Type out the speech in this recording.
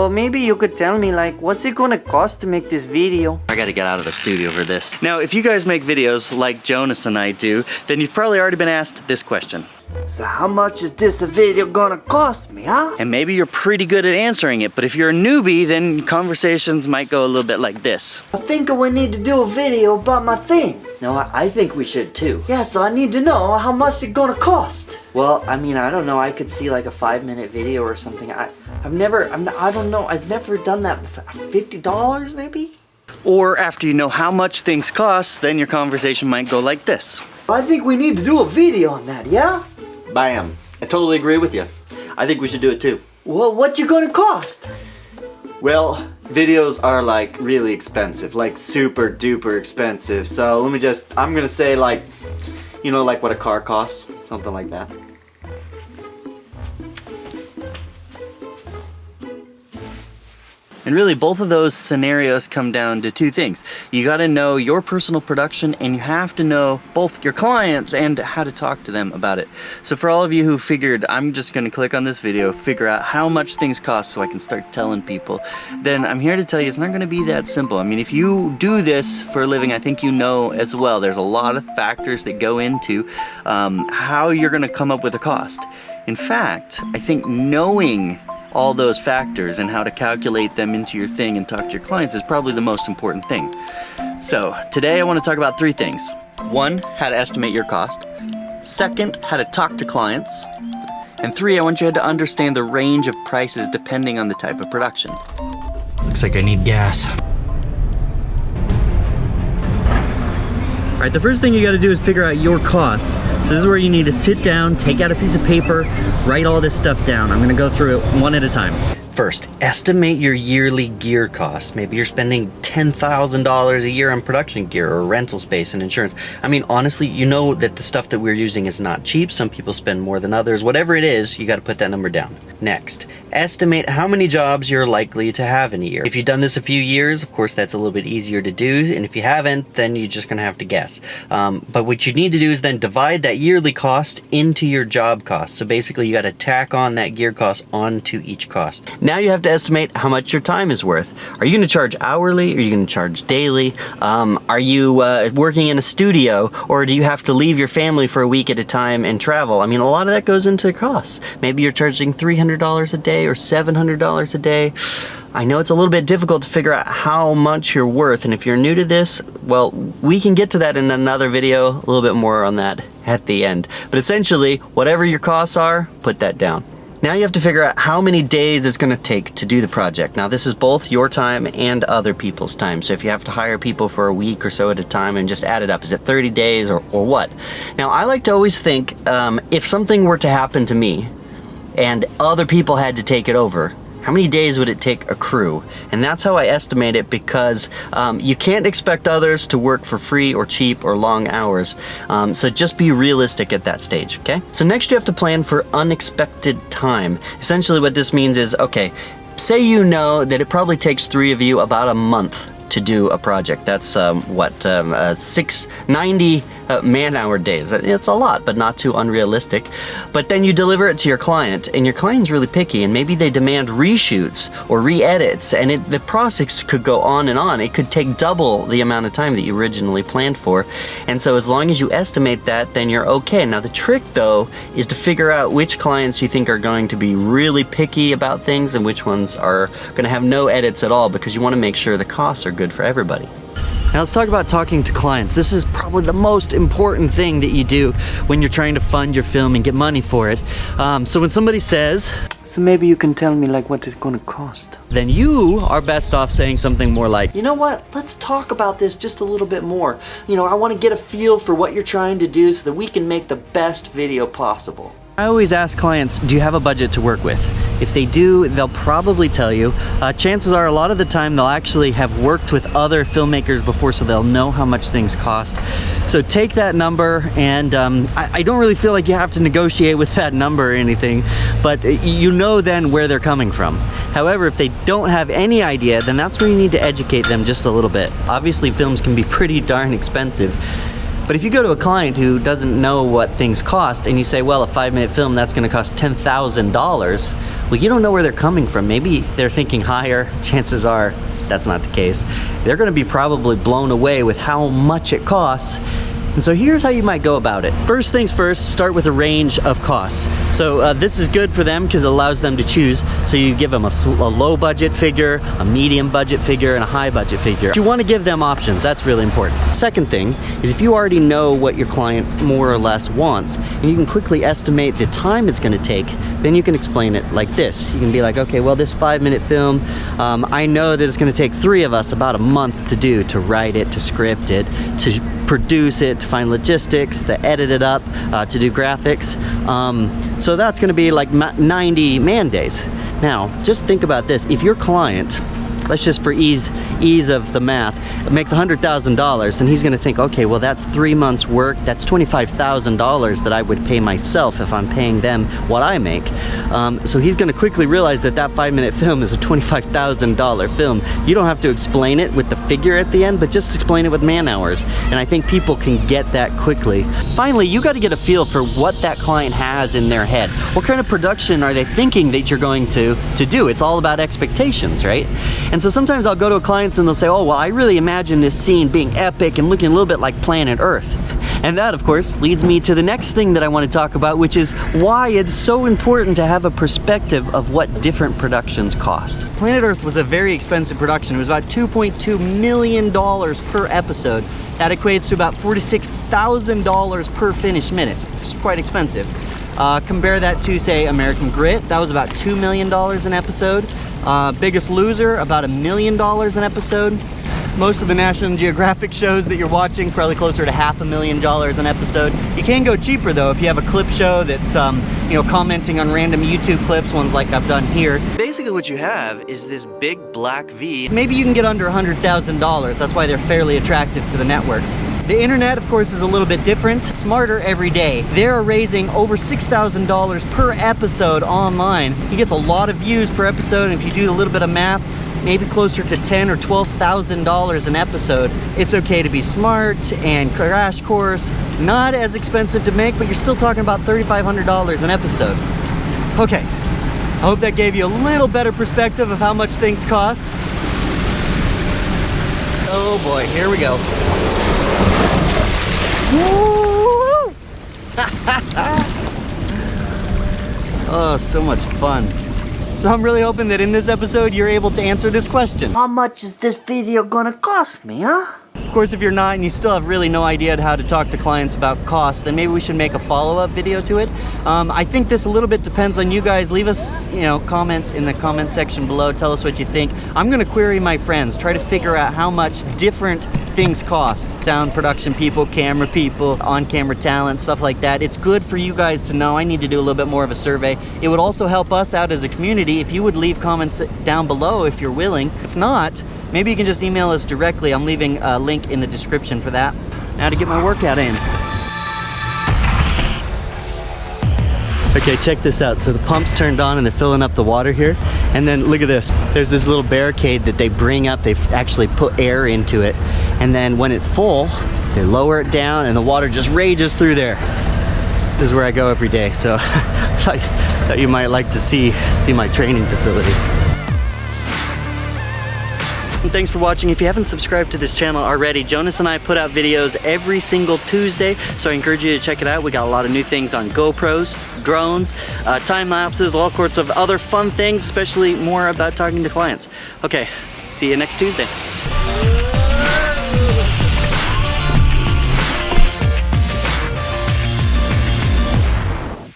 So maybe you could tell me, like, what's it gonna cost to make this video? I gotta get out of the studio for this. Now, if you guys make videos like Jonas and I do, then you've probably already been asked this question. So how much is this video gonna cost me, huh? And maybe you're pretty good at answering it, but if you're a newbie, then conversations might go a little bit like this. I think we need to do a video about my thing. No, I think we should too. Yeah, so I need to know how much it's gonna cost. Well, I mean, I don't know. I could see like a 5-minute video or something. I don't know. I've never done that before. $50 maybe? Or after you know how much things cost, then your conversation might go like this. I think we need to do a video on that, yeah? Bam. I totally agree with you. I think we should do it too. Well, what you gonna cost? Well, videos are like really expensive, like super duper expensive. So I'm gonna say like, you know, like what a car costs, something like that. And really, both of those scenarios come down to two things. You gotta know your personal production, and you have to know both your clients and how to talk to them about it. So for all of you who figured, I'm just gonna click on this video, figure out how much things cost so I can start telling people, then I'm here to tell you it's not gonna be that simple. I mean, if you do this for a living, I think you know as well, there's a lot of factors that go into how you're gonna come up with a cost. In fact, I think knowing all those factors and how to calculate them into your thing and talk to your clients is probably the most important thing. So today I want to talk about 3 things. 1, how to estimate your cost. 2, how to talk to clients. And 3, I want you to understand the range of prices depending on the type of production. Looks like I need gas. All right, the first thing you gotta do is figure out your costs. So this is where you need to sit down, take out a piece of paper, write all this stuff down. I'm gonna go through it one at a time. First, estimate your yearly gear costs. Maybe you're spending $10,000 a year on production gear or rental space and insurance. I mean, honestly, you know that the stuff that we're using is not cheap. Some people spend more than others. Whatever it is, you gotta put that number down. Next, estimate how many jobs you're likely to have in a year. If you've done this a few years, of course, that's a little bit easier to do. And if you haven't, then you're just gonna have to guess. But what you need to do is then divide that yearly cost into your job cost. So basically, you gotta tack on that gear cost onto each cost. Now you have to estimate how much your time is worth. Are you gonna charge hourly? Are you gonna charge daily? Are you working in a studio, or do you have to leave your family for a week at a time and travel? I mean, a lot of that goes into costs. Maybe you're charging $300 a day or $700 a day. I know it's a little bit difficult to figure out how much you're worth, and if you're new to this, well, we can get to that in another video, a little bit more on that at the end. But essentially, whatever your costs are, put that down. Now you have to figure out how many days it's gonna take to do the project. Now this is both your time and other people's time. So if you have to hire people for a week or so at a time and just add it up, is it 30 days or what? Now I like to always think, if something were to happen to me and other people had to take it over, how many days would it take a crew? And that's how I estimate it, because you can't expect others to work for free or cheap or long hours. So just be realistic at that stage, okay? So next you have to plan for unexpected time. Essentially what this means is, okay, say you know that it probably takes 3 of you about a month to do a project. That's 90 man-hour days. It's a lot, but not too unrealistic. But then you deliver it to your client, and your client's really picky, and maybe they demand reshoots or re-edits, and the process could go on and on. It could take double the amount of time that you originally planned for. And so as long as you estimate that, then you're okay. Now the trick, though, is to figure out which clients you think are going to be really picky about things and which ones are going to have no edits at all, because you want to make sure the costs are good for everybody. Now let's talk about talking to clients. This is probably the most important thing that you do when you're trying to fund your film and get money for it. So when somebody says, So maybe you can tell me, like, what it's gonna cost. then you are best off saying something more like, You know what? Let's talk about this just a little bit more. You know, I want to get a feel for what you're trying to do so that we can make the best video possible. I always ask clients, do you have a budget to work with? If they do, they'll probably tell you. Chances are a lot of the time they'll actually have worked with other filmmakers before, so they'll know how much things cost. So take that number, and I don't really feel like you have to negotiate with that number or anything, but you know then where they're coming from. However, if they don't have any idea, then that's where you need to educate them just a little bit. Obviously, films can be pretty darn expensive. But if you go to a client who doesn't know what things cost and you say, well, a 5-minute film, that's gonna cost $10,000, well, you don't know where they're coming from. Maybe they're thinking higher. Chances are that's not the case. They're gonna be probably blown away with how much it costs. And so here's how you might go about it. First things first, start with a range of costs. So this is good for them because it allows them to choose. So you give them a low budget figure, a medium budget figure, and a high budget figure. You want to give them options. That's really important. Second thing is if you already know what your client more or less wants, and you can quickly estimate the time it's going to take, then you can explain it like this. You can be like, okay, well, this 5-minute film, I know that it's going to take 3 of us about a month to do, to write it, to script it, to produce it, to find logistics, to edit it up, to do graphics. So that's gonna be like 90 man days. Now, just think about this. If your client, let's just for ease of the math, makes $100,000, and he's gonna think, okay, well, that's 3 months work, that's $25,000 that I would pay myself if I'm paying them what I make. So he's gonna quickly realize that that 5-minute film is a $25,000 film. You don't have to explain it with the figure at the end, but just explain it with man hours. And I think people can get that quickly. Finally, you gotta get a feel for what that client has in their head. What kind of production are they thinking that you're going to do? It's all about expectations, right? And so sometimes I'll go to clients and they'll say, oh, well, I really imagine this scene being epic and looking a little bit like Planet Earth. And that, of course, leads me to the next thing that I want to talk about, which is why it's so important to have a perspective of what different productions cost. Planet Earth was a very expensive production. It was about $2.2 million per episode. That equates to about $46,000 per finished minute, which is quite expensive. Compare that to, say, American Grit. That was about $2 million an episode. Biggest Loser, about $1 million an episode. Most of the National Geographic shows that you're watching, probably closer to $500,000 an episode. You can go cheaper though if you have a clip show that's commenting on random YouTube clips, ones like I've done here. Basically what you have is this big black V. Maybe you can get under $100,000. That's why they're fairly attractive to the networks. The internet, of course, is a little bit different. Smarter every day. They're raising over $6,000 per episode online. He gets a lot of views per episode, and if you do a little bit of math, maybe closer to $10,000 or $12,000 an episode. It's okay to be smart and crash course. Not as expensive to make, but you're still talking about $3,500 an episode. Okay, I hope that gave you a little better perspective of how much things cost. Oh boy, here we go. Woo! Oh, so much fun. So I'm really hoping that in this episode you're able to answer this question. How much is this video gonna cost me, huh? Of course, if you're not and you still have really no idea how to talk to clients about costs, then maybe we should make a follow-up video to it. I think this a little bit depends on you guys. Leave us, comments in the comment section below. Tell us what you think. I'm gonna query my friends, try to figure out how much different things cost. Sound production people, camera people, on-camera talent, stuff like that. It's good for you guys to know. I need to do a little bit more of a survey. It would also help us out as a community if you would leave comments down below if you're willing. If not, maybe you can just email us directly. I'm leaving a link in the description for that. Now to get my workout in. Okay, check this out. So the pump's turned on and they're filling up the water here. And then look at this. There's this little barricade that they bring up. They've actually put air into it. And then when it's full, they lower it down and the water just rages through there. This is where I go every day. So I thought you might like to see my training facility. And thanks for watching. If you haven't subscribed to this channel already, Jonas and I put out videos every single Tuesday, so I encourage you to check it out. We got a lot of new things on GoPros, drones, time lapses, all sorts of other fun things, especially more about talking to clients. Okay, see you next Tuesday.